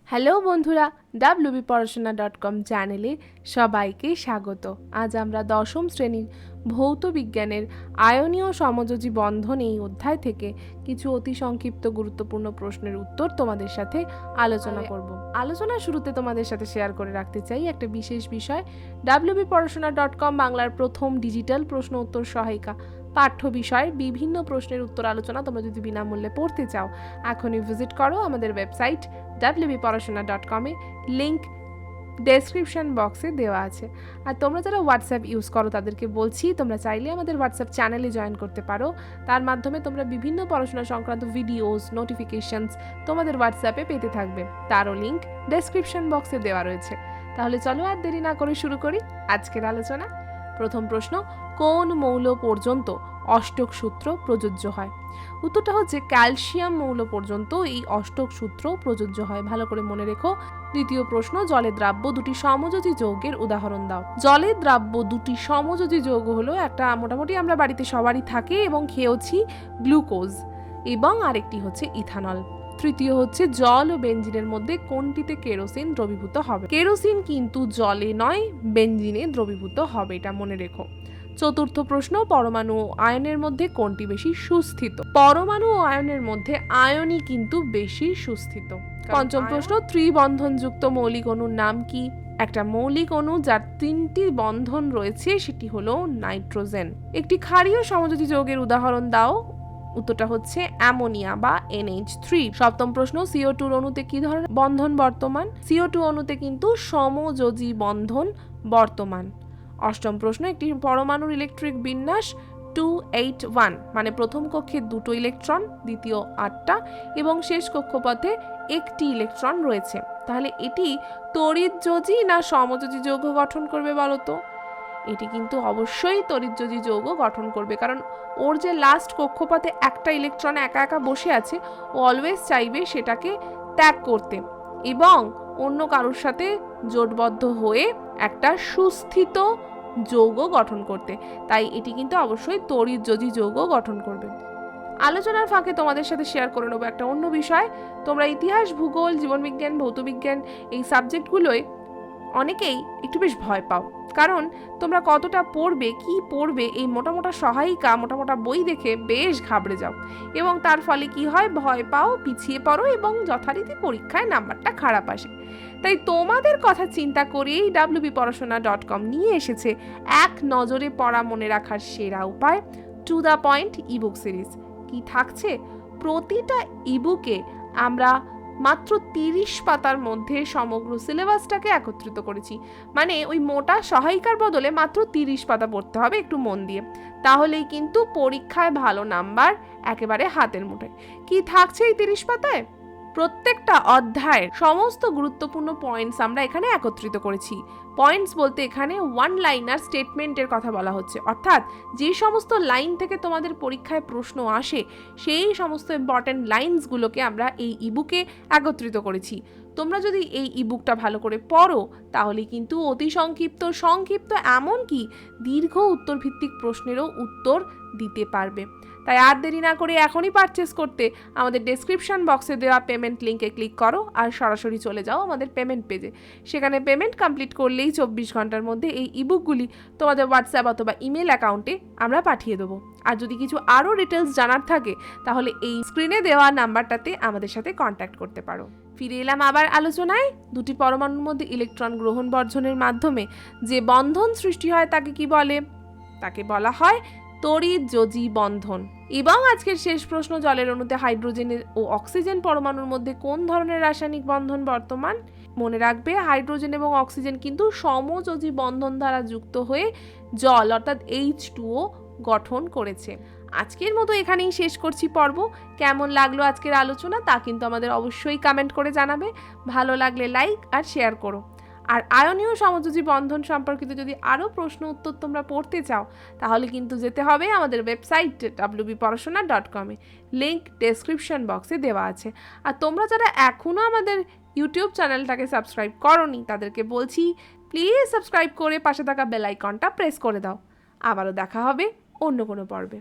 Hello বন্ধুরা, wbporashona.com চ্যানেলে সবাইকে স্বাগত। আজ আমরা দশম শ্রেণীর ভৌত বিজ্ঞানের আয়নীয় সমযোজী বন্ধন এই অধ্যায় থেকে কিছু অতি সংক্ষিপ্ত গুরুত্বপূর্ণ প্রশ্নের উত্তর তোমাদের সাথে আলোচনা করব। আলোচনার শুরুতে তোমাদের সাথে শেয়ার করে রাখতে চাই একটা বিশেষ বিষয়। wbporashona.com বাংলার প্রথম ডিজিটাল প্রশ্ন উত্তর সহায়িকা। পাঠ্য বিষয়ের বিভিন্ন প্রশ্নের উত্তর আলোচনা তোমরা যদি বিনামূল্যে পড়তে চাও, এখনই ভিজিট করো আমাদের ওয়েবসাইট wbporashona.com এ। লিংক ডেসক্রিপশন বক্সে দেওয়া আছে। আর তোমরা যারা হোয়াটসঅ্যাপ ইউজ করো তাদেরকে বলছি, তোমরা চাইলে আমাদের হোয়াটসঅ্যাপ চ্যানেলে জয়েন করতে পারো। তার মাধ্যমে তোমরা বিভিন্ন পড়াশোনা সংক্রান্ত ভিডিওস, নোটিফিকেশনস তোমাদের হোয়াটসঅ্যাপে পেতে থাকবে। তারও লিংক ডেসক্রিপশন বক্সে দেওয়া রয়েছে। তাহলে চলো আর দেরি না করে শুরু করি আজকের আলোচনা। প্রথম প্রশ্ন, কোন মৌল পর্যন্ত অষ্টক সূত্র প্রযোজ্য হয়? উত্তরটা হচ্ছে ক্যালসিয়াম মৌল পর্যন্ত এই অষ্টক সূত্র প্রযোজ্য হয়। ভালো করে মনে রেখো। দ্বিতীয় প্রশ্ন, জলে দ্রাব্য দুটি সমযোজী যৌগের উদাহরণ দাও। জলে দ্রাব্য দুটি সমযোজী যৌগ হলো একটা মোটামুটি আমরা বাড়িতে সবারই থাকে এবং খেয়েওছি, গ্লুকোজ, এবং আরেকটি হচ্ছে ইথানল। তৃতীয় হচ্ছে, জল ও বেঞ্জিনের মধ্যে কোনটিতে কেরোসিন দ্রবীভূত হবে? কেরোসিন কিন্তু জলে নয়, বেঞ্জিনে দ্রবীভূত হবে, এটা মনে রেখো। চতুর্থ প্রশ্ন, পরমাণু ও আয়নের মধ্যে কোনটি বেশি সুস্থিত? পরমাণু ও আয়নের মধ্যে আয়নই কিন্তু বেশি সুস্থিত। পঞ্চম প্রশ্ন, ত্রিবন্ধনযুক্ত মৌলিক অণুর নাম কি? একটা মৌলিক অণু যার তিনটি বন্ধন রয়েছে সেটি হলো নাইট্রোজেন। একটি ক্ষারীয় সমযোজী যৌগের উদাহরণ দাও। উত্তরটা হচ্ছে অ্যামোনিয়া বা NH3। সপ্তম প্রশ্ন, CO2 অণুতে কি ধরনের বন্ধন বর্তমান? CO2 অণুতে কিন্তু সমযোজী বন্ধন বর্তমান। অষ্টম প্রশ্ন, একটি পরমাণুর ইলেকট্রিক বিন্যাস 281, মানে প্রথম কক্ষে 2টো ইলেকট্রন, দ্বিতীয় 8টা এবং শেষ কক্ষপথে একটি ইলেকট্রন রয়েছে। তাহলে এটি তড়িৎযোজী না সমযোজী যৌগ গঠন করবে বলো তো? এটি কিন্তু অবশ্যই তড়িৎযোজী যৌগ গঠন করবে, কারণ ওর যে লাস্ট কক্ষপথে একটা ইলেকট্রন একা একা বসে আছে, ও অলওয়েজ চাইবে সেটাকে ত্যাগ করতে এবং অন্য কারোর সাথে জোটবদ্ধ হয়ে একটা সুস্থিত যৌগ গঠন করতে। তাই এটি কিন্তু অবশ্যই তড়িৎযোজী যৌগ গঠন করবে। আলোচনার ফাঁকে তোমাদের সাথে শেয়ার করে নেবো একটা অন্য বিষয়। তোমরা ইতিহাস, ভূগোল, জীবনবিজ্ঞান, ভৌতবিজ্ঞান এই সাবজেক্টগুলোয় অনেকেই একটু বেশ ভয় পাও, কারণ তোমরা কতটা পড়বে, কি পড়বে, এই মোটা সহায়িকা, মোটা বই দেখে বেশ ঘাবড়ে যাও এবং তার ফলে কি হয়, ভয় পাও, পিছিয়ে পড়ো এবং যথারীতি পরীক্ষায় নাম্বারটা খারাপ আসে। তাই তোমাদের কথা চিন্তা করেই wbporashona.com নিয়ে এসেছে এক নজরে পড়া মনে রাখার সেরা উপায়, to the point ebook series. কি থাকছে? প্রতিটা ইবুকে আমরা মাত্র 30 পাতার মধ্যে সমগ্র সিলেবাসটাকে একত্রিত করেছি। মানে ওই মোটা সহায়িকার বদলে মাত্র 30 পাতা পড়তে হবে একটু মন দিয়ে, তাহলেই কিন্তু পরীক্ষায় ভালো নাম্বার একেবারে হাতের মুঠোয়। কি থাকছে এই 30 পাতায়? প্রত্যেকটা অধ্যায়ের সমস্ত গুরুত্বপূর্ণ পয়েন্টস আমরা এখানে একত্রিত করেছি। পয়েন্টস বলতে এখানে ওয়ান লাইনার স্টেটমেন্টের কথা বলা হচ্ছে, অর্থাৎ যে সমস্ত লাইন থেকে তোমাদের পরীক্ষায় প্রশ্ন আসে সেই সমস্ত ইম্পর্টেন্ট লাইনসগুলোকে আমরা এই ইবুকে একত্রিত করেছি। তোমরা যদি এই ইবুকটা ভালো করে পড়ো তাহলে কিন্তু অতি সংক্ষিপ্ত এমনকি দীর্ঘ উত্তরভিত্তিক প্রশ্নেরও উত্তর দিতে পারবে। তাই আর দেরি না করে এখনই পারচেস করতে আমাদের ডেসক্রিপশন বক্সে দেওয়া পেমেন্ট লিঙ্কে ক্লিক করো আর সরাসরি চলে যাও আমাদের পেমেন্ট পেজে। সেখানে পেমেন্ট কমপ্লিট করলেই 24 ঘন্টার মধ্যে এই ইবুকগুলি তোমাদের হোয়াটসঅ্যাপ অথবা ইমেল অ্যাকাউন্টে আমরা পাঠিয়ে দেবো। আর যদি কিছু আরও ডিটেলস জানার থাকে তাহলে এই স্ক্রিনে দেওয়া নাম্বারটাতে আমাদের সাথে কন্ট্যাক্ট করতে পারো। ফিরে এলাম আবার আলোচনায়। দুটি পরমাণুর মধ্যে ইলেকট্রন গ্রহণ বর্জনের মাধ্যমে যে বন্ধন সৃষ্টি হয় তাকে কি বলে? তাকে বলা হয় তড়িৎযোজী বন্ধন। এবং আজকের শেষ প্রশ্ন, জলের অণুতে হাইড্রোজেন ও অক্সিজেন পরমাণুর মধ্যে কোন ধরনের রাসায়নিক বন্ধন বর্তমান? মনে রাখবে, হাইড্রোজেন এবং অক্সিজেন কিন্তু সমযোজী বন্ধন দ্বারা যুক্ত হয়ে জল অর্থাৎ H2O গঠন করেছে। আজকের মতো এখানেই শেষ করছি পর্ব। কেমন লাগলো আজকের আলোচনা তা কিন্তু আমাদের অবশ্যই কমেন্ট করে জানাবে। ভালো লাগলে লাইক আর শেয়ার করো। আর আয়নীয় সমযোজী বন্ধন সম্পর্কিত যদি আরও প্রশ্ন উত্তর তোমরা পড়তে চাও তাহলে কিন্তু যেতে হবে আমাদের ওয়েবসাইট wbporashona.com এ। লিঙ্ক ডেসক্রিপশন বক্সে দেওয়া আছে। আর তোমরা যারা এখনও আমাদের ইউটিউব চ্যানেলটাকে সাবস্ক্রাইব করোনি তাদেরকে বলছি, প্লিজ সাবস্ক্রাইব করে পাশে থাকা বেল আইকনটা প্রেস করে দাও। আবারও দেখা হবে অন্য কোনো পর্বে।